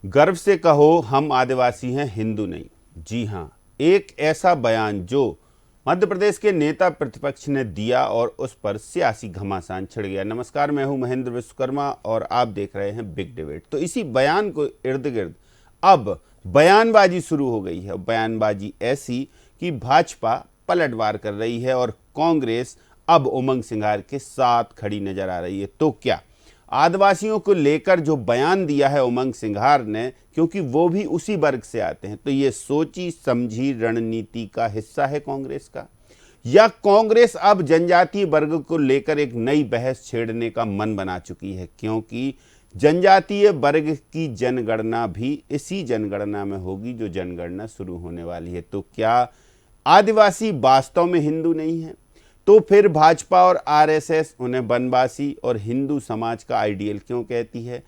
गर्व से कहो हम आदिवासी हैं, हिंदू नहीं। जी हाँ, एक ऐसा बयान जो मध्य प्रदेश के नेता प्रतिपक्ष ने दिया और उस पर सियासी घमासान छिड़ गया। नमस्कार, मैं हूं महेंद्र विश्वकर्मा और आप देख रहे हैं बिग डिबेट। तो इसी बयान को इर्द गिर्द अब बयानबाजी शुरू हो गई है। बयानबाजी ऐसी कि भाजपा पलटवार कर रही है और कांग्रेस अब उमंग सिंघार के साथ खड़ी नजर आ रही है। तो क्या आदिवासियों को लेकर जो बयान दिया है उमंग सिंघार ने, क्योंकि वो भी उसी वर्ग से आते हैं, तो ये सोची समझी रणनीति का हिस्सा है कांग्रेस का, या कांग्रेस अब जनजातीय वर्ग को लेकर एक नई बहस छेड़ने का मन बना चुकी है? क्योंकि जनजातीय वर्ग की जनगणना भी इसी जनगणना में होगी जो जनगणना शुरू होने वाली है। तो क्या आदिवासी वास्तव में हिंदू नहीं है? तो फिर भाजपा और आरएसएस उन्हें वनवासी और हिंदू समाज का आइडियल क्यों कहती है?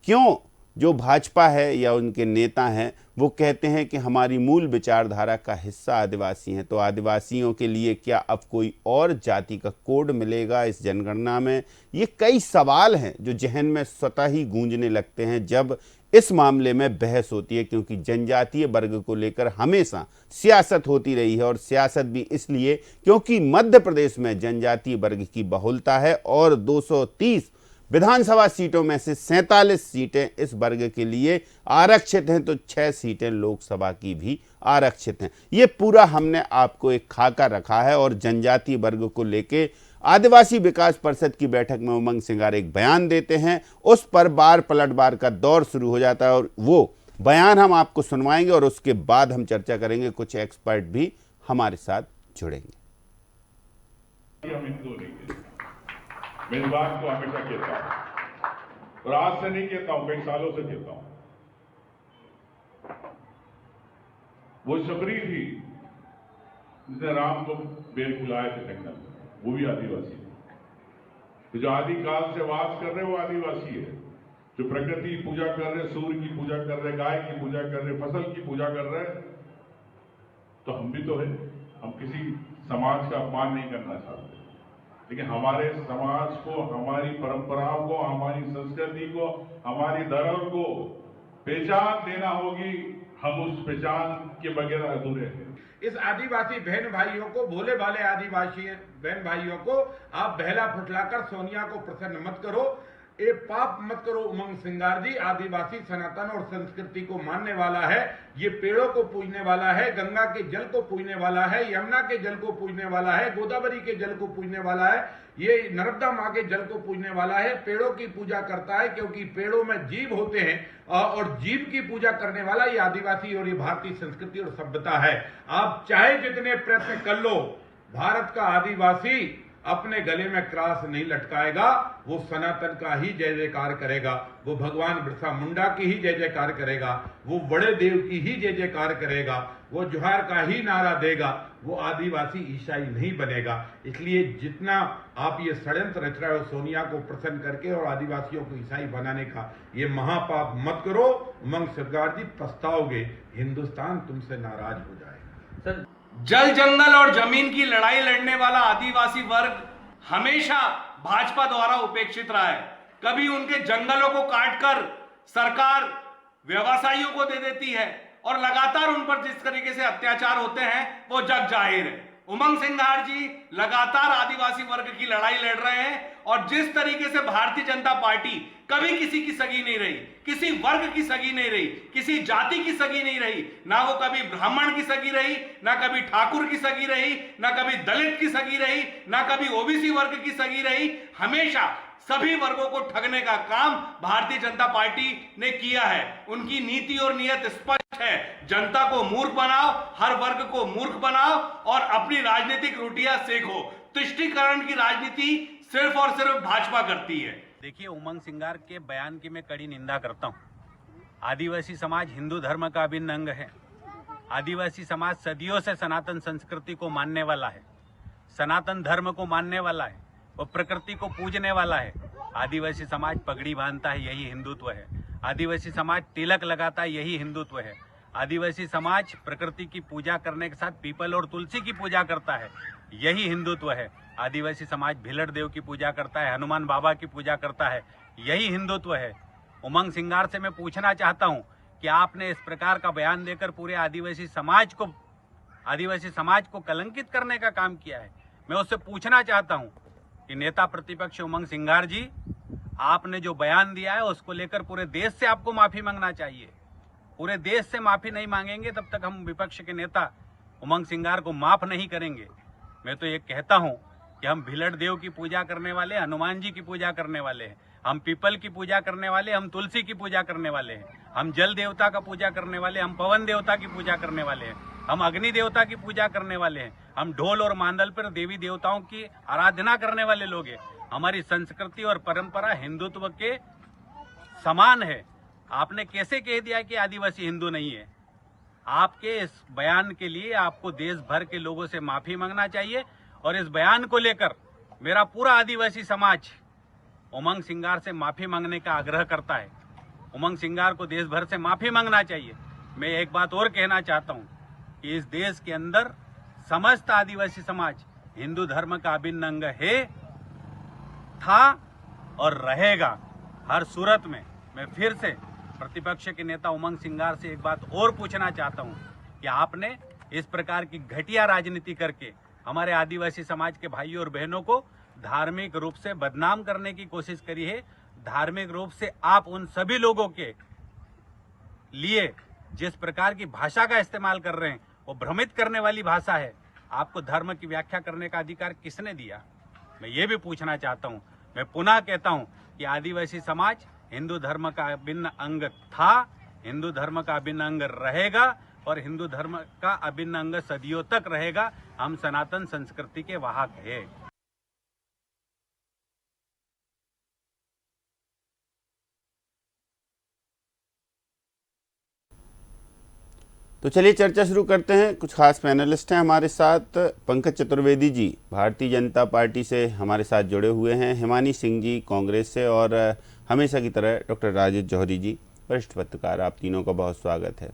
क्यों जो भाजपा है या उनके नेता हैं वो कहते हैं कि हमारी मूल विचारधारा का हिस्सा आदिवासी हैं? तो आदिवासियों के लिए क्या अब कोई और जाति का कोड मिलेगा इस जनगणना में? ये कई सवाल हैं जो जहन में स्वतः ही गूंजने लगते हैं जब इस मामले में बहस होती है, क्योंकि जनजातीय वर्ग को लेकर हमेशा सियासत होती रही है। और सियासत भी इसलिए क्योंकि मध्य प्रदेश में जनजातीय वर्ग की बहुलता है और 230 विधानसभा सीटों में से 47 सीटें इस वर्ग के लिए आरक्षित हैं, तो 6 सीटें लोकसभा की भी आरक्षित हैं। ये पूरा हमने आपको एक खाका रखा है और जनजातीय वर्ग को लेके आदिवासी विकास परिषद की बैठक में उमंग सिंघार एक बयान देते हैं, उस पर बार पलटवार का दौर शुरू हो जाता है और वो बयान हम आपको सुनवाएंगे और उसके बाद हम चर्चा करेंगे। कुछ एक्सपर्ट भी हमारे साथ जुड़ेंगे। हम हिंदू नहीं थे, मैं इस बात को हमेशा कहता हूं और आज से नहीं कहता हूं, कई सालों से कहता हूं। वो शबरी थी जिसने राम को बेल फुलाए थे जंगल में, वो भी आदिवासी है। तो जो आदिकाल से वास कर रहे वो आदिवासी है, जो प्रकृति की पूजा कर रहे, सूर्य की पूजा कर रहे, गाय की पूजा कर रहे, फसल की पूजा कर रहे, तो हम भी तो है। हम किसी समाज का अपमान नहीं करना चाहते, लेकिन हमारे समाज को, हमारी परंपराओं को, हमारी संस्कृति को, हमारी धर्म को पहचान देना होगी। हम उस पहचान के बगैर अधूरे हैं। इस आदिवासी बहन भाइयों को, भोले भाले आदिवासी बहन भाइयों को आप बहला फुसलाकर सोनिया को प्रसन्न मत करो, ये पाप मत करो। उमंग सिंघार जी आदिवासी सनातन और संस्कृति को मानने वाला है, ये पेड़ों को पूजने वाला है, गंगा के जल को पूजने वाला है, यमुना के जल को पूजने वाला है, गोदावरी के जल को पूजने वाला है, ये नर्मदा माँ के जल को पूजने वाला है। पेड़ों की पूजा करता है क्योंकि पेड़ों में जीव होते हैं और जीव की पूजा करने वाला ये आदिवासी और ये भारतीय संस्कृति और सभ्यता है। आप चाहे जितने प्रयत्न कर लो, भारत का आदिवासी अपने गले में क्रॉस नहीं लटकाएगा। वो सनातन का ही जय जयकार करेगा, वो भगवान बिरसा मुंडा की ही जय जयकार करेगा, वो बड़े देव की ही जय जयकार करेगा, वो जोहार का ही नारा देगा। वो आदिवासी ईसाई नहीं बनेगा। इसलिए जितना आप ये षड्यंत्र रच रहे हो सोनिया को प्रसन्न करके और आदिवासियों को ईसाई बनाने का, ये महापाप मत करो। उमंग सिंघार जी पछताओगे, हिंदुस्तान तुमसे नाराज हो जाएगा। सर, जल जंगल और जमीन की लड़ाई लड़ने वाला आदिवासी वर्ग हमेशा भाजपा द्वारा उपेक्षित रहा है। कभी उनके जंगलों को काटकर सरकार व्यवसायियों को दे देती है और लगातार उन पर जिस तरीके से अत्याचार होते हैं वो जग जाहिर है। उमंग सिंघार जी लगातार आदिवासी वर्ग की लड़ाई लड़ रहे हैं और जिस तरीके से भारतीय जनता पार्टी कभी किसी की सगी नहीं रही, किसी वर्ग की सगी नहीं रही, किसी जाति की सगी नहीं रही, ना वो कभी ब्राह्मण की सगी रही, ना कभी ठाकुर की सगी रही, ना कभी दलित की सगी रही, ना कभी ओबीसी वर्ग की सगी रही। हमेशा सभी वर्गों को ठगने का काम भारतीय जनता पार्टी ने किया है। उनकी नीति और नीयत स्पष्ट है, जनता को मूर्ख बनाओ, हर वर्ग को मूर्ख बनाओ और अपनी राजनीतिक रोटियां सेको। तुष्टीकरण की राजनीति सिर्फ और सिर्फ भाजपा करती है। देखिए, उमंग सिंघार के बयान की मैं कड़ी निंदा करता हूं। आदिवासी समाज हिंदू धर्म का अभिन्न अंग है। आदिवासी समाज सदियों से सनातन संस्कृति को मानने वाला है, सनातन धर्म को मानने वाला है, वो प्रकृति को पूजने वाला है। आदिवासी समाज पगड़ी बांधता है, यही हिंदुत्व है। आदिवासी समाज तिलक लगाता है, यही हिंदुत्व है। आदिवासी समाज प्रकृति की पूजा करने के साथ पीपल और तुलसी की पूजा करता है, यही हिंदुत्व है। आदिवासी समाज भिलड़ देव की पूजा करता है, हनुमान बाबा की पूजा करता है, यही हिंदुत्व है। उमंग सिंघार से मैं पूछना चाहता हूं कि आपने इस प्रकार का बयान देकर पूरे आदिवासी समाज को कलंकित करने का काम किया है। मैं उससे पूछना चाहता हूं कि नेता प्रतिपक्ष उमंग सिंगार जी, आपने जो बयान दिया है उसको लेकर पूरे देश से आपको माफी मांगना चाहिए। पूरे देश से माफी नहीं मांगेंगे तब तक हम विपक्ष के नेता उमंग सिंगार को माफ नहीं करेंगे। मैं तो ये कहता हूं कि हम भिलट देव की पूजा करने वाले, हनुमान जी की पूजा करने वाले हैं, हम पीपल की पूजा करने वाले, हम तुलसी की पूजा करने वाले हैं, हम जल देवता का पूजा करने वाले, हम पवन देवता की पूजा करने वाले हैं, हम अग्नि देवता की पूजा करने वाले हैं, हम ढोल और मांदल पर देवी देवताओं की आराधना करने वाले लोग हैं। हमारी संस्कृति और परंपरा हिंदुत्व के समान है। आपने कैसे कह दिया कि आदिवासी हिंदू नहीं है? आपके इस बयान के लिए आपको देश भर के लोगों से माफी मांगना चाहिए और इस बयान को लेकर मेरा पूरा आदिवासी समाज उमंग सिंगार से माफी मांगने का आग्रह करता है। उमंग सिंगार को देश भर से माफी मांगना चाहिए। मैं एक बात और कहना चाहता हूं कि इस देश के अंदर समस्त आदिवासी समाज हिंदू धर्म का अभिन्न अंग है, था और रहेगा हर सूरत में। मैं फिर से प्रतिपक्ष के नेता उमंग सिंगार से एक बात और पूछना चाहता हूं कि आपने इस प्रकार की घटिया राजनीति करके हमारे आदिवासी समाज के भाइयों और बहनों को धार्मिक रूप से बदनाम करने की कोशिश करी है। धार्मिक रूप से आप उन सभी लोगों के लिए जिस प्रकार की भाषा का इस्तेमाल कर रहे हैं वो भ्रमित करने वाली भाषा है। आपको धर्म की व्याख्या करने का अधिकार किसने दिया? मैं ये भी पूछना चाहता हूं। मैं पुनः कहता हूं कि आदिवासी समाज हिंदू धर्म का अभिन्न अंग था, हिंदू धर्म का अभिन्न अंग रहेगा और हिंदू धर्म का अभिन्न अंग सदियों तक रहेगा। हम सनातन संस्कृति के वाहक हैं। तो चलिए चर्चा शुरू करते हैं। कुछ खास पैनलिस्ट हैं हमारे साथ। पंकज चतुर्वेदी जी भारतीय जनता पार्टी से हमारे साथ जुड़े हुए हैं, हिमानी सिंह जी कांग्रेस से और हमेशा की तरह डॉक्टर राजेश जौहरी जी वरिष्ठ पत्रकार। आप तीनों का बहुत स्वागत है।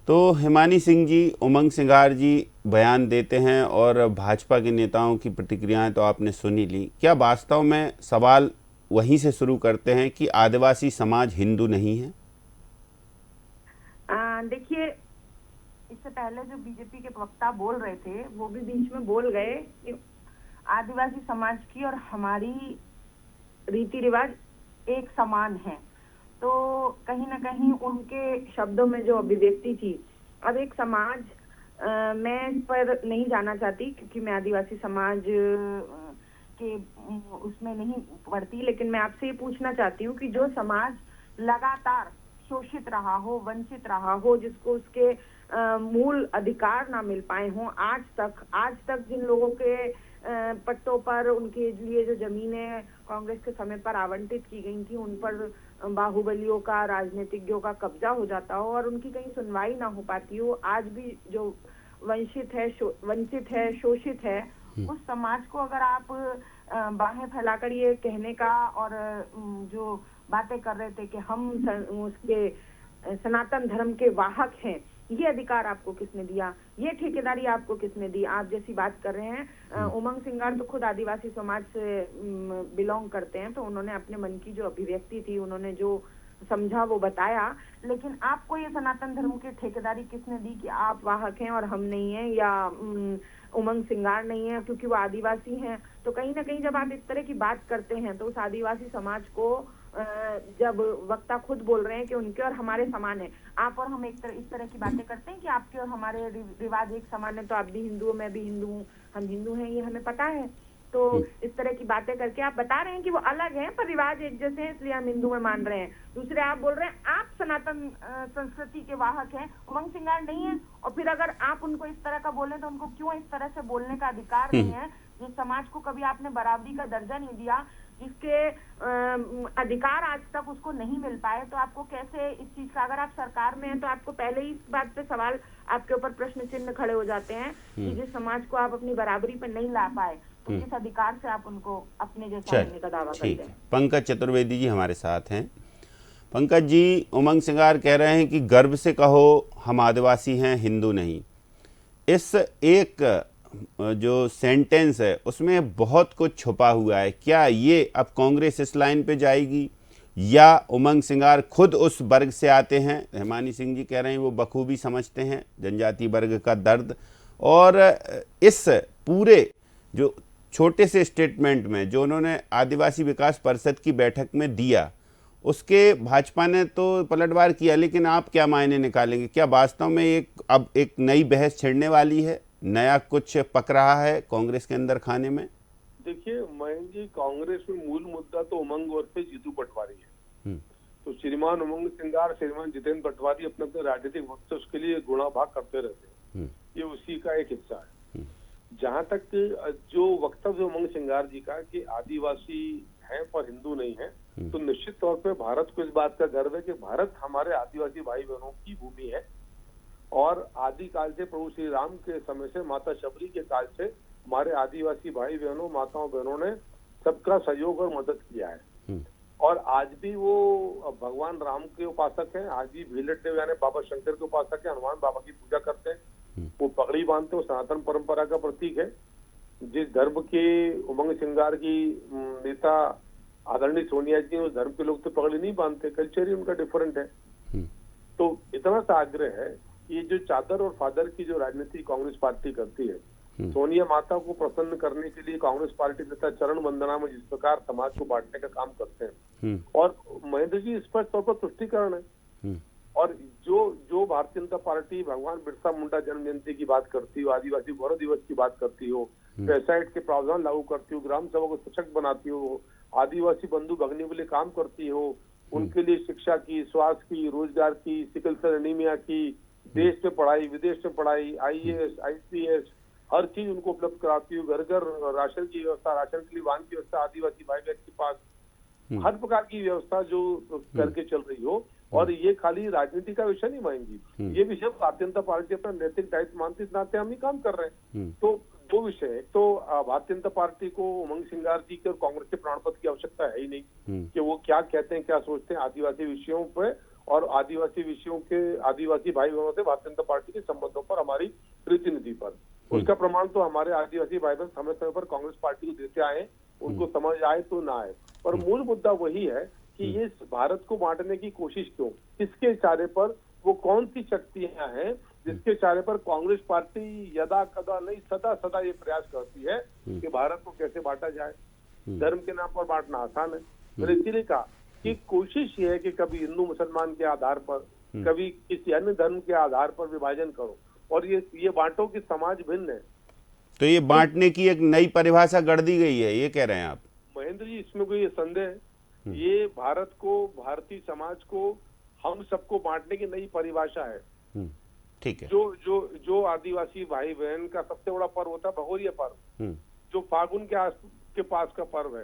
तो हिमानी सिंह जी, उमंग सिंगार जी बयान देते हैं और भाजपा के नेताओं की प्रतिक्रियाएं तो आपने सुनी ली। क्या वास्तव में सवाल वहीं से शुरू करते हैं कि आदिवासी समाज हिंदू नहीं है? देखिए, इससे पहले जो बीजेपी के वक्ता बोल रहे थे वो भी बीच में बोल गए कि आदिवासी समाज की और हमारी रीति रिवाज एक समान है। तो कहीं ना कहीं उनके शब्दों में जो अभिव्यक्ति थी, अब एक समाज मैं इस पर नहीं जाना चाहती क्योंकि मैं आदिवासी समाज के उसमें नहीं पढ़ती, लेकिन मैं आपसे ये पूछना चाहती हूँ कि जो समाज लगातार शोषित रहा हो, वंचित रहा हो, जिसको उसके मूल अधिकार ना मिल पाए हों, आज तक जिन लोगों के पट्टों पर उनके लिए जो जमीनें कांग्रेस के समय पर आवंटित की गई थी उन पर बाहुबलियों का, राजनीतिज्ञों का कब्जा हो जाता हो और उनकी कहीं सुनवाई ना हो पाती हो, आज भी जो वंचित है, शोषित है, उस समाज को अगर आप बाहें फैलाकर ये कहने का और जो बातें कर रहे थे कि हम उसके सनातन धर्म के वाहक हैं, ये अधिकार आपको किसने दिया? ये ठेकेदारी आपको किसने दी? आप जैसी बात कर रहे हैं, उमंग सिंगार तो खुद आदिवासी समाज से बिलोंग करते हैं, तो उन्होंने अपने मन की जो अभिव्यक्ति थी, उन्होंने जो समझा वो बताया, लेकिन आपको ये सनातन धर्म की ठेकेदारी किसने दी कि आप वाहक हैं और हम नहीं हैं, या उमंग सिंगार नहीं है क्योंकि वो आदिवासी हैं? तो कहीं ना कहीं जब आप इस तरह की बात करते हैं तो उस आदिवासी समाज को जब वक्ता खुद बोल रहे हैं कि उनके और हमारे समान है, आप और हम इस तरह की बातें करते हैं कि आपके और हमारे रिवाज एक समान है, तो आप भी हिंदू हो, मैं भी हिंदू हूँ, हम हिंदू हैं, ये हमें पता है। तो इस तरह की बातें करके आप बता रहे हैं कि वो अलग हैं पर रिवाज एक जैसे हैं, इसलिए हम हिंदू में मान रहे हैं। दूसरे आप बोल रहे हैं आप सनातन संस्कृति के वाहक हैं, उमंग सिंगार नहीं है, और फिर अगर आप उनको इस तरह का बोले तो उनको क्यों इस तरह से बोलने का अधिकार नहीं है? जिस समाज को कभी आपने बराबरी का दर्जा नहीं दिया, जिसके अधिकार आज तक उसको नहीं मिल पाए, तो आपको कैसे इस चीज का, अगर आप सरकार में हैं तो आपको पहले ही इस बात पे सवाल, आपके ऊपर प्रश्न चिन्ह खड़े हो जाते हैं कि जिस समाज को आप अपनी बराबरी पे नहीं ला पाए तो किस अधिकार से आप उनको अपने जैसा होने का दावा करते हैं? पंकज चतुर्वेदी जी हमारे साथ हैं। पंकज जी, उमंग सिंगार कह रहे हैं कि गर्व से कहो हम आदिवासी हैं, हिंदू नहीं। इस एक जो सेंटेंस है उसमें बहुत कुछ छुपा हुआ है। क्या ये अब कांग्रेस इस लाइन पे जाएगी या उमंग सिंगार खुद उस वर्ग से आते हैं? रहमानी सिंह जी कह रहे हैं वो बखूबी समझते हैं जनजाति वर्ग का दर्द। और इस पूरे जो छोटे से स्टेटमेंट में जो उन्होंने आदिवासी विकास परिषद की बैठक में दिया, उसके भाजपा ने तो पलटवार किया, लेकिन आप क्या मायने निकालेंगे? क्या वास्तव में अब एक नई बहस छिड़ने वाली है, नया कुछ पक रहा है कांग्रेस के अंदर खाने में? देखिए मयंक जी, कांग्रेस में मूल मुद्दा तो उमंग और पे जीतू पटवारी है। तो श्रीमान उमंग सिंगार, श्रीमान जितेंद्र पटवारी अपने अपने राजनीतिक वक्त उसके लिए गुणा भाग करते रहते हैं, ये उसी का एक हिस्सा है। जहां तक जो वक्तव्य उमंग सिंगार जी का कि आदिवासी हैं पर हिंदू नहीं है, तो निश्चित तौर पे भारत को इस बात का गर्व है कि भारत हमारे आदिवासी भाई बहनों की भूमि है। और आदिकाल से प्रभु श्री राम के समय से, माता शबरी के काल से हमारे आदिवासी भाई बहनों, माताओं बहनों ने सबका सहयोग और मदद किया है। और आज भी वो भगवान राम के उपासक हैं, आज भी भीलट देव यानी बाबा शंकर के उपासक हैं, हनुमान बाबा की पूजा करते हैं, वो पगड़ी बांधते हैं, सनातन परंपरा का प्रतीक है। जिस धर्म के उमंग सिंगार की नेता आदरणीय सोनिया जी, उस धर्म के लोग तो पगड़ी नहीं बांधते, कल्चर ही उनका डिफरेंट है। तो इतना सा आग्रह है कि ये जो चादर और फादर की जो राजनीति कांग्रेस पार्टी करती है, सोनिया माता को प्रसन्न करने के लिए कांग्रेस पार्टी नेता चरण वंदना में जिस प्रकार समाज को बांटने का काम करते हैं, और महेंद्र जी स्पष्ट तौर पर तुष्टिकरण है। और जो भारतीय जनता पार्टी भगवान बिरसा मुंडा जन्म जयंती की बात करती हो, आदिवासी गौरव दिवस की बात करती हो, पैसाइट के प्रावधान लागू करती हो, ग्राम सभा को सशक्त बनाती हो, आदिवासी बंधु भगिनियों के लिए काम करती हो, उनके लिए शिक्षा की, स्वास्थ्य की, रोजगार की, सिकल सेल एनीमिया की, देश में पढ़ाई, विदेश में पढ़ाई, IAS, IPS, हर चीज उनको उपलब्ध कराती हो, घर घर राशन की व्यवस्था, राशन के लिए वाहन की व्यवस्था आदिवासी भाई बहन के पास, हर प्रकार की व्यवस्था जो करके चल रही हो। और ये खाली राजनीति का विषय नहीं मानेंगी, ये विषय भारतीय जनता पार्टी अपना नैतिक दायित्व मानते इस नाते हम ही काम कर रहे हैं। तो दो विषय है, तो भारतीय जनता पार्टी को उमंग सिंगार जी के और कांग्रेस के प्रमाण पत्र की आवश्यकता है ही नहीं कि वो क्या कहते हैं, क्या सोचते हैं आदिवासी विषयों पे, और आदिवासी विषयों के आदिवासी भाई बहनों से भारतीय जनता पार्टी के संबंधों पर, हमारी रीति पर। उसका प्रमाण तो हमारे आदिवासी भाई बहन समय समय पर कांग्रेस पार्टी को देते आए, उनको समझ आए तो ना आए, पर मूल मुद्दा वही है कि ये भारत को बांटने की कोशिश क्यों, किसके इशारे पर, वो कौन सी शक्तियां हैं जिसके इशारे पर कांग्रेस पार्टी यदा कदा नहीं सदा सदा ये प्रयास करती है कि भारत को कैसे बांटा जाए। धर्म के नाम पर बांटना आसान है, मैंने इसीलिए कहा कि कोशिश ये है कि कभी हिंदू मुसलमान के आधार पर, कभी किसी अन्य धर्म के आधार पर विभाजन करो, और ये बांटो कि समाज भिन्न है। तो ये बांटने की एक नई परिभाषा गढ़ दी गई है, ये कह रहे हैं आप? महेंद्र जी, इसमें कोई संदेह है? ये भारत को, भारतीय समाज को, हम सबको बांटने की नई परिभाषा है। ठीक है। जो आदिवासी भाई बहन का सबसे बड़ा पर्व होता है भगोरिया पर्व, जो फागुन के पास का पर्व है,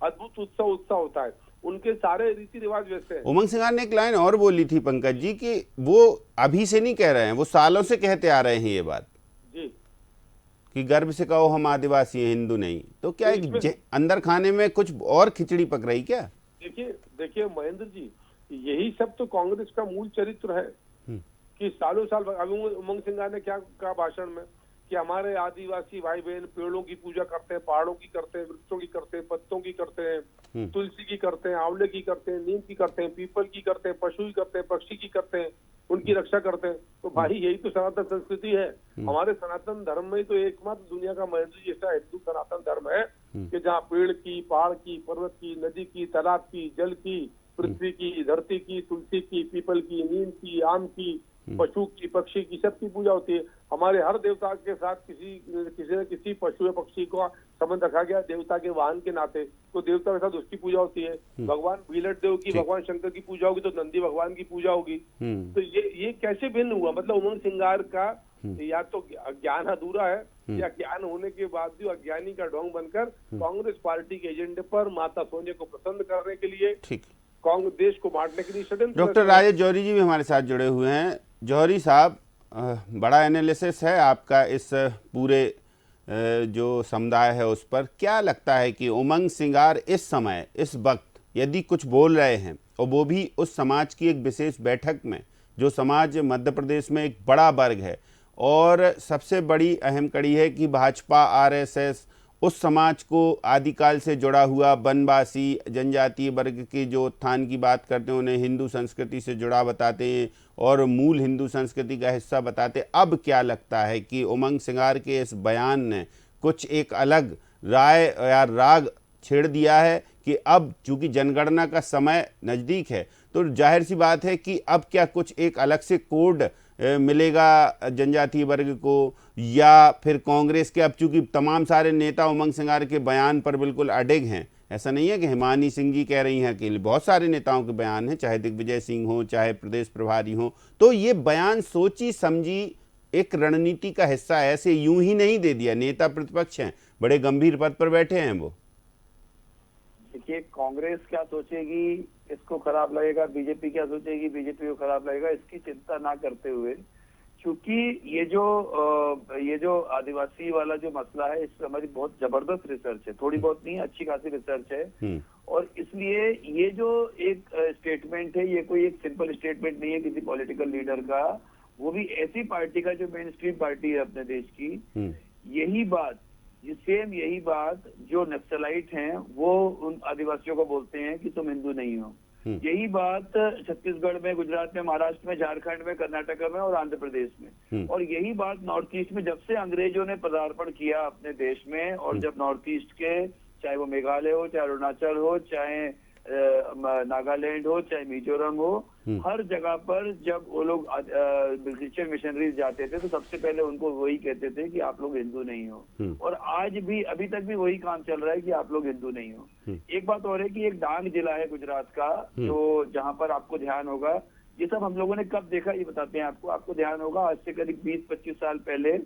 अद्भुत उत्सव होता है, उनके सारे रीति रिवाज वैसे हैं। उमंग सिंगार ने एक लाइन और बोली थी पंकज जी कि वो अभी से नहीं कह रहे हैं, वो सालों से कहते आ रहे हैं ये बात जी, कि गर्व से कहो हम आदिवासी हैं, हिंदू नहीं। तो क्या एक अंदर खाने में कुछ और खिचड़ी पक रही क्या? देखिए महेंद्र जी, यही सब तो कांग्रेस का मूल चरित्र है कि सालों साल। अभी उमंग सिंगार ने क्या कहा भाषण में कि हमारे आदिवासी भाई बहन पेड़ों की पूजा करते हैं, पहाड़ों की करते हैं, वृक्षों की करते हैं, पत्तों की करते हैं, तुलसी की करते हैं, आंवले की करते हैं, नीम की करते हैं, पीपल की करते हैं, पशु की करते हैं, पक्षी की करते हैं, उनकी रक्षा करते हैं। तो भाई यही तो सनातन संस्कृति है। हमारे सनातन धर्म में तो एकमात्र दुनिया का महेंद्र जी ऐसा हिंदू सनातन धर्म है कि जहाँ पेड़ की, पहाड़ की, पर्वत की, नदी की, तालाब की, जल की, पृथ्वी की, धरती की, तुलसी की, पीपल की, नीम की, आम की, पशु की, पक्षी की, सबकी पूजा होती है। हमारे हर देवता के साथ किसी न किसी पशु या पक्षी का संबंध रखा गया देवता के वाहन के नाते, तो देवता के साथ उसकी पूजा होती है। भगवान भीलट देव की, भगवान शंकर की पूजा होगी तो नंदी भगवान की पूजा होगी। तो ये कैसे भिन्न हुआ? मतलब उमंग सिंगार का या तो ज्ञान अधूरा है, या ज्ञान होने के बाद भी अज्ञानी का ढोंग बनकर कांग्रेस पार्टी के एजेंडे पर माता सोनिया को प्रसन्न करने के लिए, कांग्रेस देश को बांटने के लिए षड्यंत्र। डॉक्टर राजेश जौहरी जी भी हमारे साथ जुड़े हुए हैं। जौहरी साहब, बड़ा एनालिसिस है आपका इस पूरे जो समुदाय है उस पर। क्या लगता है कि उमंग सिंगार इस समय, इस वक्त यदि कुछ बोल रहे हैं, और वो भी उस समाज की एक विशेष बैठक में, जो समाज मध्य प्रदेश में एक बड़ा वर्ग है, और सबसे बड़ी अहम कड़ी है कि भाजपा, RSS उस समाज को आदिकाल से जुड़ा हुआ वनवासी जनजातीय वर्ग के जो उत्थान की बात करते हैं, उन्हें हिंदू संस्कृति से जुड़ा बताते हैं और मूल हिंदू संस्कृति का हिस्सा बताते हैं। अब क्या लगता है कि उमंग सिंगार के इस बयान ने कुछ एक अलग राय या राग छेड़ दिया है कि अब चूंकि जनगणना का समय नज़दीक है तो जाहिर सी बात है कि अब क्या कुछ एक अलग से कोड मिलेगा जनजातीय वर्ग को, या फिर कांग्रेस के अब चूंकि तमाम सारे नेता उमंग सिंगार के बयान पर बिल्कुल अडिग हैं, ऐसा नहीं है कि हिमानी सिंह जी कह रही हैं अकेले, बहुत सारे नेताओं के बयान हैं, चाहे दिग्विजय सिंह हो चाहे प्रदेश प्रभारी हो, तो ये बयान सोची समझी एक रणनीति का हिस्सा ऐसे यूं ही नहीं दे दिया। नेता प्रतिपक्ष हैं, बड़े गंभीर पद पर बैठे हैं वो। देखिए, कांग्रेस क्या सोचेगी इसको खराब लगेगा, बीजेपी क्या सोचेगी बीजेपी को खराब लगेगा, इसकी चिंता ना करते हुए, क्योंकि ये जो आदिवासी वाला जो मसला है इस पर हमारी बहुत जबरदस्त रिसर्च है, थोड़ी बहुत नहीं अच्छी खासी रिसर्च है, और इसलिए ये जो एक स्टेटमेंट है ये कोई एक सिंपल स्टेटमेंट नहीं है किसी पॉलिटिकल लीडर का, वो भी ऐसी पार्टी का जो मेन स्ट्रीम पार्टी है अपने देश की। यही बात जो नक्सलाइट हैं वो उन आदिवासियों को बोलते हैं कि तुम हिंदू नहीं हो। यही बात छत्तीसगढ़ में, गुजरात में, महाराष्ट्र में, झारखंड में, कर्नाटक में और आंध्र प्रदेश में, और यही बात नॉर्थ ईस्ट में जब से अंग्रेजों ने पदार्पण किया अपने देश में, और जब नॉर्थ ईस्ट के चाहे वो मेघालय हो, चाहे अरुणाचल हो, चाहे नागालैंड हो, चाहे मिजोरम हो, हर जगह पर जब वो लोग ब्रिटिशर मिशनरीज जाते थे तो सबसे पहले उनको वही कहते थे कि आप लोग हिंदू नहीं हो, और आज भी अभी तक भी वही काम चल रहा है कि आप लोग हिंदू नहीं हो। एक बात और है कि एक डांग जिला है गुजरात का, जो जहाँ पर आपको ध्यान होगा, ये सब हम लोगों ने कब देखा ये बताते हैं आपको ध्यान होगा, आज से करीब 20-25 साल पहले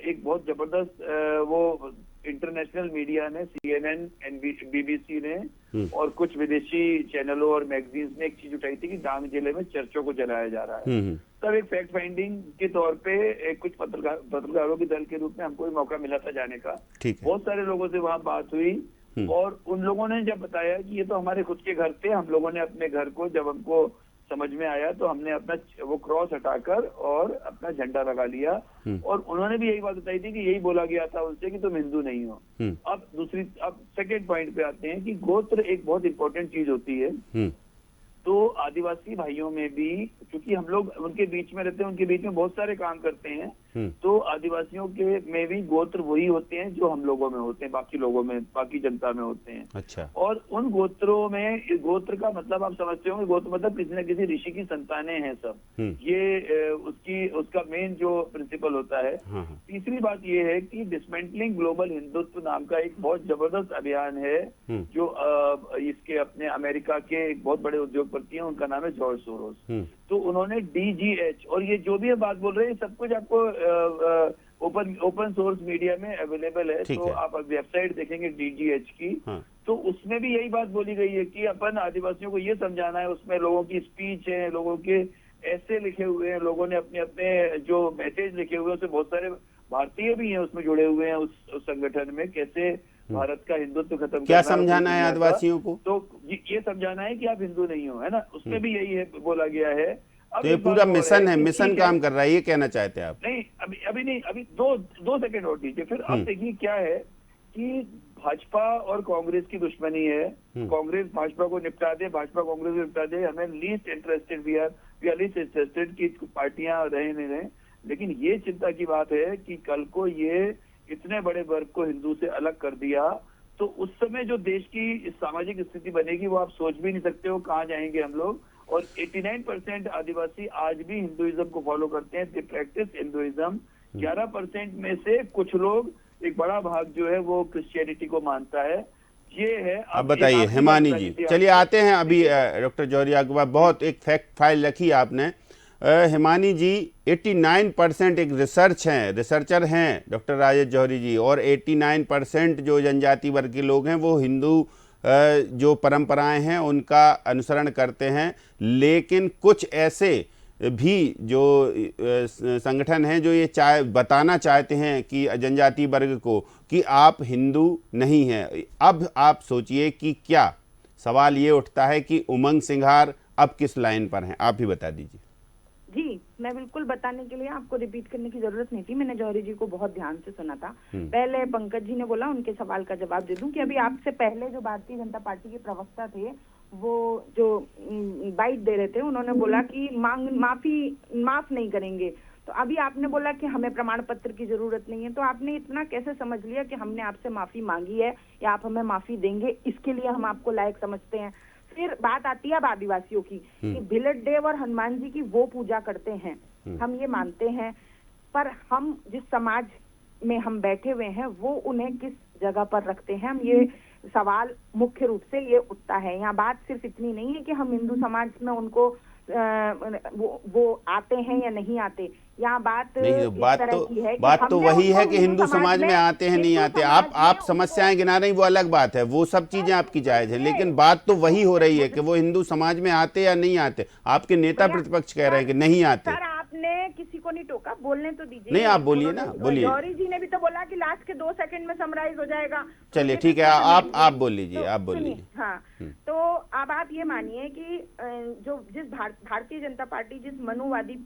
एक बहुत जबरदस्त वो इंटरनेशनल मीडिया ने, CNN, BBC ने और कुछ विदेशी चैनलों और मैगजीन्स ने एक चीज उठाई थी कि डांग जिले में चर्चों को जलाया जा रहा है। तब एक फैक्ट फाइंडिंग के तौर पे कुछ पत्रकारों के दल के रूप में हमको भी मौका मिला था जाने का। बहुत सारे लोगों से वहाँ बात हुई और उन लोगों ने जब बताया कि ये तो हमारे खुद के घर थे, हम लोगों ने अपने घर को, जब हमको समझ में आया तो हमने अपना वो क्रॉस हटाकर और अपना झंडा लगा लिया, और उन्होंने भी यही बात बताई थी कि यही बोला गया था उनसे कि तुम हिंदू नहीं हो। अब सेकेंड पॉइंट पे आते हैं कि गोत्र एक बहुत इंपॉर्टेंट चीज होती है। तो आदिवासी भाइयों में भी, क्योंकि हम लोग उनके बीच में रहते हैं, उनके बीच में बहुत सारे काम करते हैं, तो आदिवासियों के में भी गोत्र वही होते हैं जो हम लोगों में होते हैं, बाकी लोगों में, बाकी जनता में होते हैं। अच्छा। और उन गोत्रों में, गोत्र का मतलब आप समझते होंगे, गोत्र मतलब किसी न किसी ऋषि की संतानें हैं सब, ये उसका मेन जो प्रिंसिपल होता है। तीसरी बात ये है कि डिसमेंटलिंग ग्लोबल हिंदुत्व नाम का एक बहुत जबरदस्त अभियान है, जो इसके अपने अमेरिका के एक बहुत बड़े उद्योगपति हैं, उनका नाम है जॉर्ज सोरोस। तो उन्होंने DGH, और ये जो भी बात बोल रहे हैं सब कुछ आपको ओपन सोर्स मीडिया में अवेलेबल है, तो आप वेबसाइट देखेंगे DGH की, तो उसमें भी यही बात बोली गई है कि अपन आदिवासियों को ये समझाना है, उसमें लोगों की स्पीच है, लोगों के ऐसे लिखे हुए हैं, लोगों ने अपने अपने जो मैसेज लिखे हुए हैं, उसमें बहुत सारे भारतीय भी हैं उसमें जुड़े हुए हैं उस संगठन में, कैसे भारत का हिंदुत्व खत्म क्या समझाना है आदिवासियों को, तो ये समझाना है कि आप हिंदू नहीं हो, है ना, उसमें भी यही है बोला गया है। तो ये पूरा मिशन है, मिशन काम कर रहा है, ये कहना चाहते हैं आप? नहीं, अभी नहीं, अभी दो सेकंड और दीजिए, फिर अब देखिए क्या है कि भाजपा और कांग्रेस की दुश्मनी है, कांग्रेस भाजपा को निपटा दे, भाजपा कांग्रेस को निपटा दे, हमें least interested, we are least interested कि पार्टियां रहे नहीं रहे, लेकिन ये चिंता की बात है कि कल को ये इतने बड़े वर्ग को हिंदू से अलग कर दिया तो उस समय जो देश की सामाजिक स्थिति बनेगी वो आप सोच भी नहीं सकते हो कहाँ जाएंगे हम लोग। और 89% आदिवासी आज भी हिंदुइज्म को फॉलो करते हैं, दे प्रैक्टिस हिंदुइज्म। 11% में से कुछ लोग, एक बड़ा भाग जो है वो क्रिश्चियनिटी को मानता है। ये है। अब बताइए हिमानी जी, चलिए आते हैं अभी डॉक्टर जौहरिया के बाद, बहुत एक फैक्ट फाइल रखी आपने। हिमानी जी, 89% एक रिसर्चर हैं डॉक्टर राजेश जौहरी जी, और 89% जो जनजाति वर्ग के लोग हैं वो हिंदू जो परंपराएं हैं उनका अनुसरण करते हैं, लेकिन कुछ ऐसे भी जो संगठन हैं जो ये बताना चाहते हैं कि जनजाति वर्ग को कि आप हिंदू नहीं हैं। अब आप सोचिए कि क्या सवाल ये उठता है कि उमंग सिंगार अब किस लाइन पर हैं, आप ही बता दीजिए। जी, मैं बिल्कुल बताने के लिए आपको रिपीट करने की जरूरत नहीं थी, मैंने जौहरी जी को बहुत ध्यान से सुना था। पहले पंकज जी ने बोला, उनके सवाल का जवाब दे दूं कि अभी आपसे पहले जो भारतीय जनता पार्टी के प्रवक्ता थे वो जो बाइट दे रहे थे, उन्होंने बोला कि माफ नहीं करेंगे। तो अभी आपने बोला कि हमें प्रमाण पत्र की जरूरत नहीं है, तो आपने इतना कैसे समझ लिया कि हमने आपसे माफी मांगी है या आप हमें माफी देंगे, इसके लिए हम आपको लायक समझते हैं? फिर बात आती है अब आदिवासियों की कि भिलट देव और हनुमान जी की वो पूजा करते हैं, हम ये मानते हैं, पर हम जिस समाज में हम बैठे हुए हैं वो उन्हें किस जगह पर रखते हैं, हम ये सवाल मुख्य रूप से ये उठता है। यहाँ बात सिर्फ इतनी नहीं है कि हम हिंदू समाज में उनको वो आते हैं या नहीं आते, यहाँ बात नहीं, इस तरह की है कि बात तो हमने वही है उनको कि हिंदू समाज में आते हैं नहीं आते, आप समस्याएं गिना रही, वो अलग बात है, वो सब चीजें आपकी जायज है, लेकिन बात तो वही हो रही है कि वो हिंदू समाज में आते या नहीं आते। आपके नेता प्रतिपक्ष कह रहे हैं कि नहीं आते। सर आपने किसी को नहीं टोका, बोलने तो दीजिए। नहीं, आप बोलिए ना, बोलिए। जौहरी जी ने भी तो बोला कि लास्ट के 2 सेकंड में समराइज हो जाएगा। चलिए ठीक है, आप बोल लीजिए, आप बोल लीजिए। हाँ, तो अब आप ये मानिए कि जो जिस भारतीय जनता पार्टी जिस मनुवादी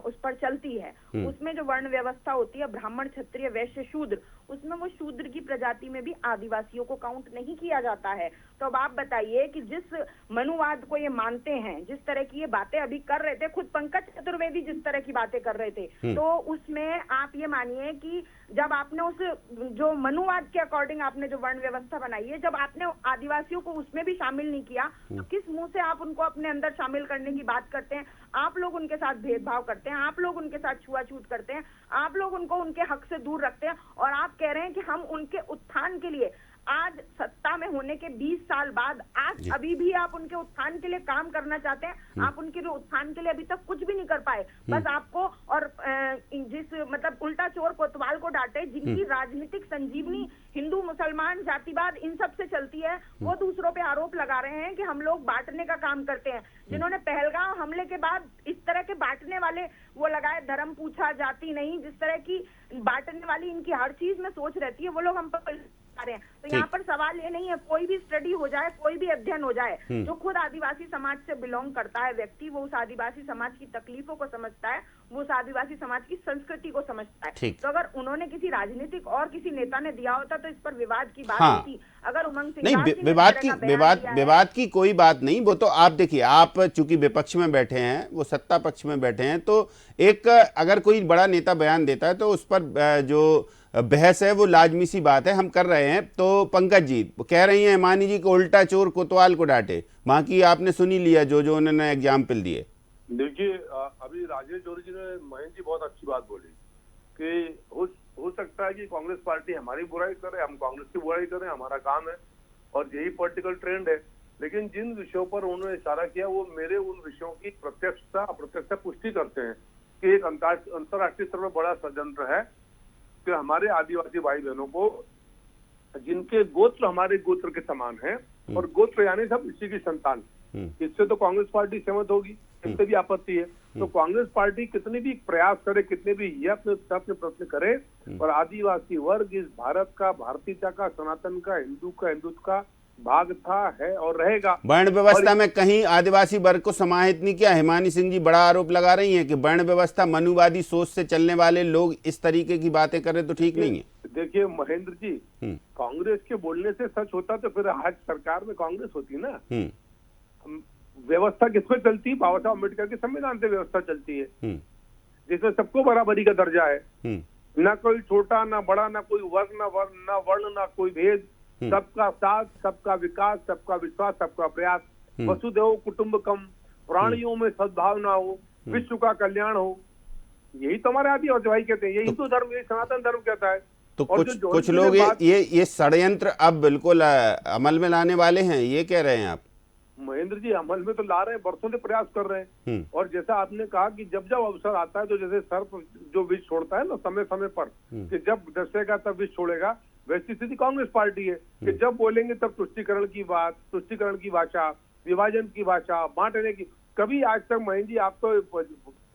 उस पर चलती है, उसमें जो वर्ण व्यवस्था होती है ब्राह्मण क्षत्रिय वैश्य शूद्र, उसमें वो शूद्र की प्रजाति में भी आदिवासियों को काउंट नहीं किया जाता है। तो अब आप बताइए कि जिस मनुवाद को ये मानते हैं, जिस तरह की ये बातें अभी कर रहे थे, खुद पंकज चतुर्वेदी जिस तरह की बातें कर रहे थे, तो उसमें आप ये मानिए कि जब आपने उस जो मनुवाद के अकॉर्डिंग आपने जो वर्ण व्यवस्था बनाई है, जब आपने आदिवासियों को उसमें भी शामिल नहीं किया, तो किस मुंह से आप उनको अपने अंदर शामिल करने की बात करते हैं? आप लोग उनके साथ भेदभाव करते हैं, आप लोग उनके साथ छुआछूत करते हैं, आप लोग उनको उनके हक से दूर रखते हैं, और आप कह रहे हैं कि हम उनके उत्थान के लिए आज सत्ता में होने के 20 साल बाद आज अभी भी आप उनके उत्थान के लिए काम करना चाहते हैं। आप उनके उत्थान के लिए अभी तक कुछ भी नहीं कर पाए, बस आपको और जिस मतलब उल्टा चोर कोतवाल को डांटे, जिनकी राजनीतिक संजीवनी हिंदू मुसलमान जातिवाद इन सब से चलती है, वो दूसरों पे आरोप लगा रहे हैं कि हम लोग बांटने का काम करते हैं। जिन्होंने पहलगांव हमले के बाद इस तरह के बांटने वाले वो लगाए, धर्म पूछा जाति नहीं, जिस तरह की बांटने वाली इनकी हर चीज में सोच रहती है, वो लोग हम पर रहे हैं। तो यहाँ पर सवाल ये नहीं है, कोई भी स्टडी हो जाए, कोई भी अध्ययन हो जाए, जो खुद आदिवासी समाज से बिलोंग करता है व्यक्ति, वो उस आदिवासी समाज की तकलीफों को समझता है, वो उस आदिवासी समाज की संस्कृति को समझता है। तो अगर उन्होंने किसी राजनीतिक और किसी नेता ने दिया होता तो इस पर विवाद की बात होती। अगर उमंग सिंह नहीं, विवाद की कोई बात नहीं, वो तो आप देखिए, आप चूंकि विपक्ष में बैठे हैं, वो सत्ता पक्ष में बैठे हैं, तो एक अगर कोई बड़ा नेता बयान देता है तो उस पर जो बहस है वो लाजमी सी बात है, हम कर रहे हैं। तो पंकज जी कह रही हैं मानी जी को उल्टा चोर कोतवाल को डांटे, बाकी आपने सुनी लिया जो उन्होंने एग्जाम्पल दिए। देखिए, अभी राजेश जौहरी जी ने, महेंद्र जी बहुत अच्छी बात बोली कि हो सकता है कि कांग्रेस पार्टी हमारी बुराई करे, हम कांग्रेस की बुराई करें, हमारा काम है और यही पॉलिटिकल ट्रेंड है। लेकिन जिन विषयों पर उन्होंने इशारा किया वो मेरे उन विषयों की प्रत्यक्षता अप्रत्यक्षता पुष्टि करते हैं कि एक अंतर्राष्ट्रीय स्तर पर बड़ा षड्यंत्र है कि हमारे आदिवासी भाई बहनों को, जिनके गोत्र हमारे गोत्र के समान हैं, और गोत्र यानी सब इसी की संतान, इससे तो कांग्रेस पार्टी सहमत होगी, इससे भी आपत्ति है। तो कांग्रेस पार्टी कितने भी प्रयास करे, कितने भी ये अपने प्रश्न करे, और आदिवासी वर्ग इस भारत का, भारतीयता का, सनातन का, हिंदुत्व का भाग था, है और रहेगा। वर्ण व्यवस्था में कहीं आदिवासी वर्ग को समाहित नहीं किया। हिमानी सिंह जी बड़ा आरोप लगा रही हैं कि वर्ण व्यवस्था, मनुवादी सोच से चलने वाले लोग इस तरीके की बातें करें तो ठीक नहीं है। देखिए महेंद्र जी, कांग्रेस के बोलने से सच होता तो फिर आज सरकार में कांग्रेस होती ना। व्यवस्था किसमें चलती है? बाबा साहब अम्बेडकर के संविधान से व्यवस्था चलती है, जिसमें सबको बराबरी का दर्जा है, ना कोई छोटा ना बड़ा, ना कोई वर्ग ना वर्ण ना कोई भेद, सबका साथ, सबका विकास, सबका विश्वास, सबका प्रयास, वसुधैव कुटुंबकम, प्राणियों में सद्भावना हो, विश्व का कल्याण हो, यही तो हमारे आदिवासी भाई कहते हैं, ये हिंदू धर्म, ये सनातन धर्म कहता है। तो कुछ लोग ये षड्यंत्र अब बिल्कुल अमल में लाने वाले हैं, ये कह रहे हैं आप? महेंद्र जी, अमल में तो ला रहे हैं, बरसों से प्रयास कर रहे हैं। और जैसा आपने कहा कि जब जब अवसर आता है, तो जैसे सर्प जो विष छोड़ता है ना समय समय पर, कि जब डसेगा तब विष छोड़ेगा, वैसी स्थिति कांग्रेस पार्टी है कि जब बोलेंगे तब तुष्टीकरण की बात, तुष्टीकरण की भाषा, विभाजन की भाषा, बांटने की। कभी आज तक महेंद्र जी, आप तो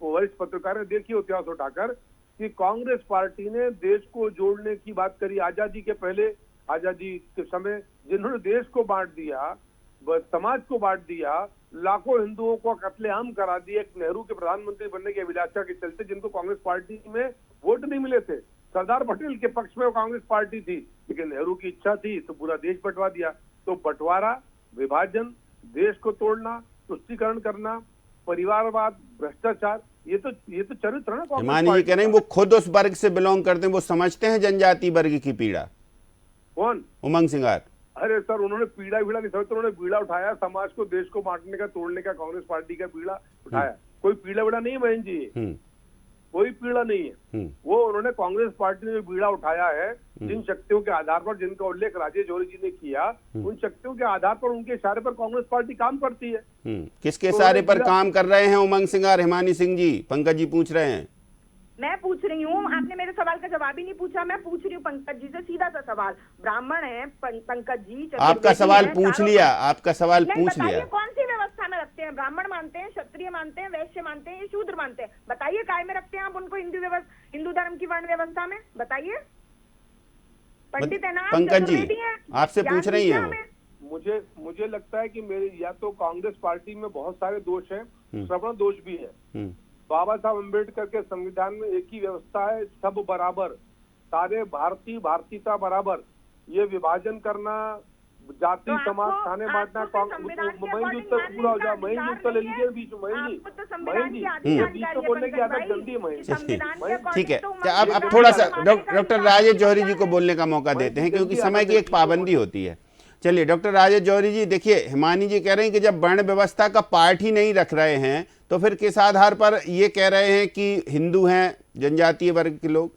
वरिष्ठ पत्रकार हैं, देखिए इतिहास उठाकर कि कांग्रेस पार्टी ने देश को जोड़ने की बात करी। आजादी के पहले, आजादी के समय जिन्होंने देश को बांट दिया, समाज को बांट दिया, लाखों हिंदुओं को कत्लेआम करा दिया एक नेहरू के प्रधानमंत्री बनने की अभिलाषा के चलते, जिनको कांग्रेस पार्टी में वोट नहीं मिले थे। सरदार पटेल के पक्ष में वो कांग्रेस पार्टी थी, लेकिन नेहरू की इच्छा थी तो पूरा देश बंटवा दिया। तो बंटवारा, विभाजन, देश को तोड़ना, तुष्टीकरण करना, परिवारवाद, भ्रष्टाचार, ये तो चरित्र है ना कांग्रेस हिमानी जी पार्टी कह रहे हैं वो खुद उस वर्ग से बिलोंग करते हैं, वो समझते हैं जनजाति वर्ग की पीड़ा। कौन? उमंग सिंगार। अरे सर, उन्होंने पीड़ा नहीं समझते, उन्होंने बीड़ा उठाया समाज को, देश को बांटने का, तोड़ने का, कांग्रेस पार्टी का बीड़ा उठाया। कोई पीड़ा नहीं है महेंद्र जी, कोई पीड़ा नहीं है। वो उन्होंने कांग्रेस पार्टी ने जो बीड़ा उठाया है, जिन शक्तियों के आधार पर, जिनका उल्लेख राजेश जौहरी जी ने किया, उन शक्तियों के आधार पर, उनके इशारे पर कांग्रेस पार्टी काम करती है। किसके इशारे पर काम कर रहे हैं उमंग सिंगार? हिमानी सिंह जी, पंकज जी पूछ रहे हैं। मैं पूछ रही हूँ, आपने मेरे सवाल का जवाब ही नहीं पूछा। मैं पूछ रही हूँ पंकज जी से सीधा सा सवाल। ब्राह्मण है पंकज जी, आपका सवाल पूछ लिया, आपका सवाल पूछ लिया। कौन सी व्यवस्था में रखते हैं? ब्राह्मण मानते हैं, क्षत्रिय मानते हैं, वैश्य मानते हैं, शूद्र मानते हैं? बताइए काय में रखते हैं आप उनको हिंदू धर्म की वर्ण व्यवस्था में? बताइए। पंडित है ना, पंकज जी आपसे पूछ रही है। मुझे लगता है कि मेरे या तो कांग्रेस पार्टी में बहुत सारे दोष हैं, श्रवण दोष भी है। बाबा साहब अम्बेडकर के संविधान में एक ही व्यवस्था है, सब बराबर, सारे भारतीयता बराबर। ये विभाजन करना, जाति समाज खाने बांटना, महेंद्र उत्तर पूरा हो जाए, महेंद्र उत्तर ले लीजिए बीच में। बीच में बोलने की आदत जल्दी है महेंद्र। ठीक है, अब थोड़ा सा डॉक्टर राजेश जौहरी जी को बोलने का मौका देते हैं, क्योंकि समय की एक पाबंदी होती है। चलिए डॉक्टर राजेश जौहरी जी, देखिए हिमानी जी कह रहे हैं कि जब वर्ण व्यवस्था का पार्ट ही नहीं रख रहे हैं तो फिर किस आधार पर ये कह रहे हैं कि हिंदू हैं जनजातीय वर्ग के लोग?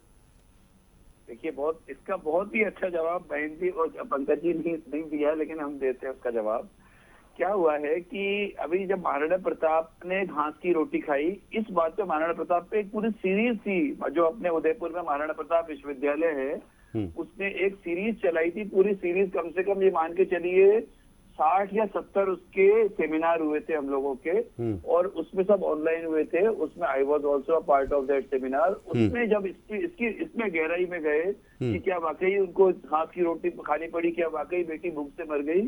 देखिए, इसका बहुत ही अच्छा जवाब बहन जी और पंकज जी ने नहीं दिया, लेकिन हम देते हैं उसका जवाब। क्या हुआ है कि अभी जब महाराणा प्रताप ने घास की रोटी खाई, इस बात पे महाराणा प्रताप पे एक पूरी सीरीज थी, जो अपने उदयपुर में महाराणा प्रताप विश्वविद्यालय है, उसने एक सीरीज चलाई थी। पूरी सीरीज कम से कम ये मान के चलिए 60 या 70 उसके सेमिनार हुए थे हम लोगों के, और उसमें सब ऑनलाइन हुए थे। उसमें I was also a part of that seminar. उसमें जब इसमें गहराई में गए कि क्या वाकई उनको घास की रोटी खानी पड़ी, क्या वाकई बेटी भूख से मर गई,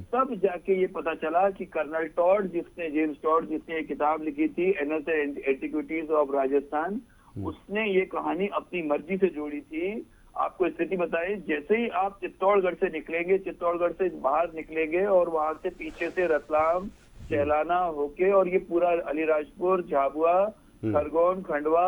तब जाके ये पता चला कि कर्नल टॉड, जेम्स टॉड जिसने ये किताब लिखी थी annuls and antiquities of Rajasthan, उसने ये कहानी अपनी मर्जी से जोड़ी थी। आपको स्थिति बताएं, जैसे ही आप चित्तौड़गढ़ से निकलेंगे, चित्तौड़गढ़ से बाहर निकलेंगे और वहां से पीछे से रतलाम, चेलाना होके, और ये पूरा अलीराजपुर, झाबुआ, खरगोन, खंडवा,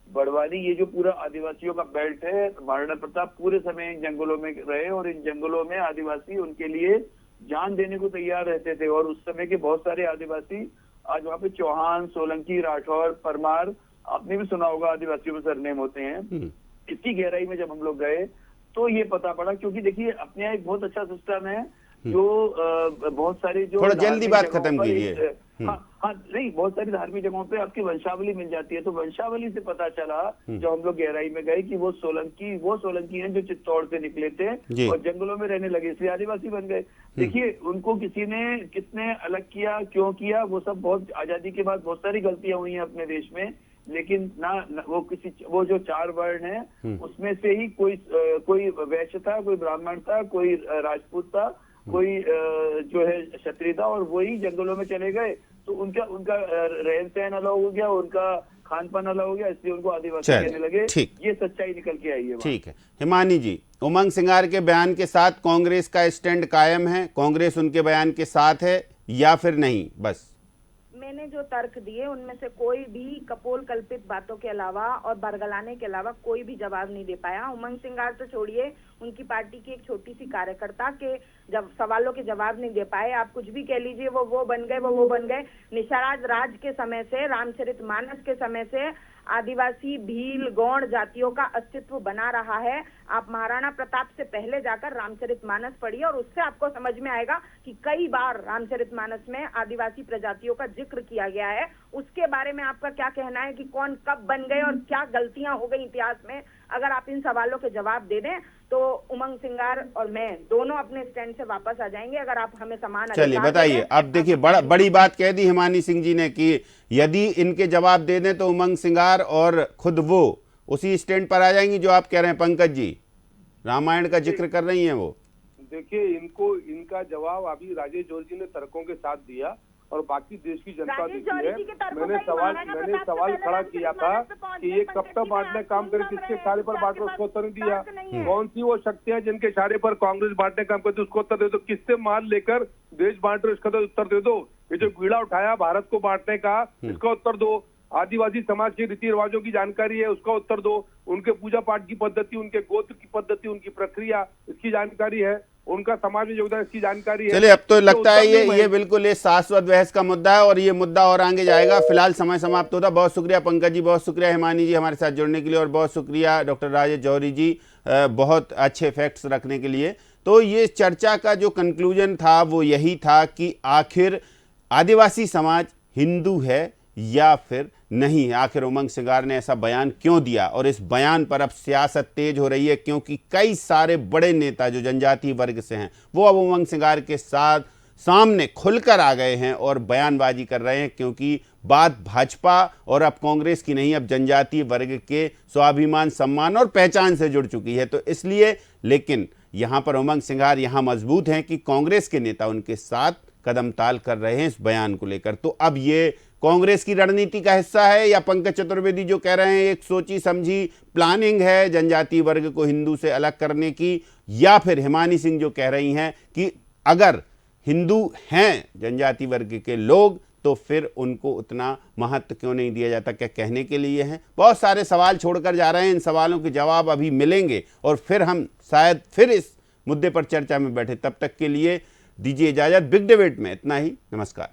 बड़वानी, ये जो पूरा आदिवासियों का बेल्ट है, महाराणा प्रताप पूरे समय इन जंगलों में रहे और इन जंगलों में आदिवासी उनके लिए जान देने को तैयार रहते थे। और उस समय के बहुत सारे आदिवासी आज वहाँ पे चौहान, सोलंकी, राठौर, परमार, आपने भी सुना होगा आदिवासियों में सरनेम होते हैं। इसकी गहराई में जब हम लोग गए तो ये पता पड़ा, क्योंकि देखिए अपने यहाँ एक बहुत अच्छा सिस्टम है जो बहुत सारी जो थोड़ा जल्दी बात खत्म कीजिए। हाँ नहीं, बहुत सारी धार्मिक जगहों पे आपकी वंशावली मिल जाती है। तो वंशावली से पता चला जब हम लोग गहराई में गए कि वो सोलंकी हैं जो चित्तौड़ से निकले थे और जंगलों में रहने लगे, इसलिए आदिवासी बन गए। देखिए उनको किसी ने कितने अलग किया, क्यों किया, वो सब बहुत आजादी के बाद बहुत सारी गलतियां हुई हैं अपने देश में, लेकिन ना वो जो 4 वर्ण है उसमें से ही कोई वैश्य था, कोई ब्राह्मण था, कोई राजपूत था, कोई जो है क्षत्रिय था, और वही जंगलों में चले गए। तो उनका रहन सहन अलग हो गया, उनका खान पान अलग हो गया, इसलिए उनको आदिवासी कहने लगे। ये सच्चाई निकल के आई है। ठीक है हिमानी जी, उमंग सिंगार के बयान के साथ कांग्रेस का स्टैंड कायम है? कांग्रेस उनके बयान के साथ है या फिर नहीं? बस मैंने जो तर्क दिए उनमें से कोई भी कपोल कल्पित बातों के अलावा और बरगलाने के अलावा कोई भी जवाब नहीं दे पाया। उमंग सिंगार तो छोड़िए, उनकी पार्टी की एक छोटी सी कार्यकर्ता के जब सवालों के जवाब नहीं दे पाए। आप कुछ भी कह लीजिए, वो बन गए, वो बन गए। निषाद राज के समय से, रामचरितमानस के समय से आदिवासी, भील, गौड़ जातियों का अस्तित्व बना रहा है। आप महाराणा प्रताप से पहले जाकर रामचरितमानस पढ़िए और उससे आपको समझ में आएगा कि कई बार रामचरितमानस में आदिवासी प्रजातियों का जिक्र किया गया है। उसके बारे में आपका क्या कहना है कि कौन कब बन गए और क्या गलतियां हो गई इतिहास में? अगर आप इन सवालों के जवाब दे दें तो उमंग सिंगार और मैं दोनों अपने स्टैंड से वापस आ जाएंगे। अगर आप हमें समान चलिए बताइए। अब देखिए बड़ी बात कह दी हिमानी सिंह जी ने कि यदि इनके जवाब दे दें तो उमंग सिंगार और खुद वो उसी स्टैंड पर आ जाएंगी जो आप कह रहे हैं। पंकज जी रामायण का जिक्र कर रही हैं वो। देखिए इनका जवाब अभी राजेश जौहरी जी ने तर्कों के साथ दिया। और बाकी देश की जनता राजेश देखी जौहरी है। जी के तर्कों मैंने पे ही महाराणा सवाल प्रताप से खड़ा पहले किया था कि ये कब तक बांटने काम करे, किसके इशारे पर बांट रहे, उसको उत्तर नहीं दिया। कौन सी वो शक्तियां जिनके इशारे पर कांग्रेस बांटने काम करती है, उसको उत्तर दे दो। किससे माल लेकर देश बांट रहे, इसका तो उत्तर दे दो। ये जो बीड़ा उठाया भारत को बांटने का, इसका उत्तर दो। आदिवासी समाज के रीति रिवाजों की जानकारी है, उसका उत्तर दो। उनके पूजा पाठ की पद्धति, उनके गोत्र की पद्धति, उनकी प्रक्रिया, इसकी जानकारी है। उनका समाज में योगदान, इसकी जानकारी है। चलिए, अब तो लगता है ये बिल्कुल ये शाश्वत बहस का मुद्दा है और ये मुद्दा और आगे जाएगा। फिलहाल समय समाप्त होता। बहुत शुक्रिया पंकज जी, बहुत शुक्रिया हिमानी जी हमारे साथ जुड़ने के लिए, और बहुत शुक्रिया डॉक्टर राजेश जौहरी जी बहुत अच्छे फैक्ट्स रखने के लिए। तो ये चर्चा का जो कंक्लूजन था वो यही था कि आखिर आदिवासी समाज हिंदू है या फिर नहीं है। आखिर उमंग सिंगार ने ऐसा बयान क्यों दिया, और इस बयान पर अब सियासत तेज हो रही है क्योंकि कई सारे बड़े नेता जो जनजातीय वर्ग से हैं वो अब उमंग सिंगार के साथ सामने खुलकर आ गए हैं और बयानबाजी कर रहे हैं, क्योंकि बात भाजपा और अब कांग्रेस की नहीं, अब जनजातीय वर्ग के स्वाभिमान, सम्मान और पहचान से जुड़ चुकी है। तो इसलिए, लेकिन यहाँ पर उमंग सिंगार यहाँ मजबूत हैं कि कांग्रेस के नेता उनके साथ कदम ताल कर रहे हैं इस बयान को लेकर। तो अब ये कांग्रेस की रणनीति का हिस्सा है या पंकज चतुर्वेदी जो कह रहे हैं एक सोची समझी प्लानिंग है जनजातीय वर्ग को हिंदू से अलग करने की, या फिर हिमानी सिंह जो कह रही हैं कि अगर हिंदू हैं जनजातीय वर्ग के लोग तो फिर उनको उतना महत्व क्यों नहीं दिया जाता, क्या कहने के लिए हैं? बहुत सारे सवाल छोड़कर जा रहे हैं, इन सवालों के जवाब अभी मिलेंगे और फिर हम शायद फिर इस मुद्दे पर चर्चा में बैठे। तब तक के लिए दीजिए इजाजत। बिग डिबेट में इतना ही। नमस्कार।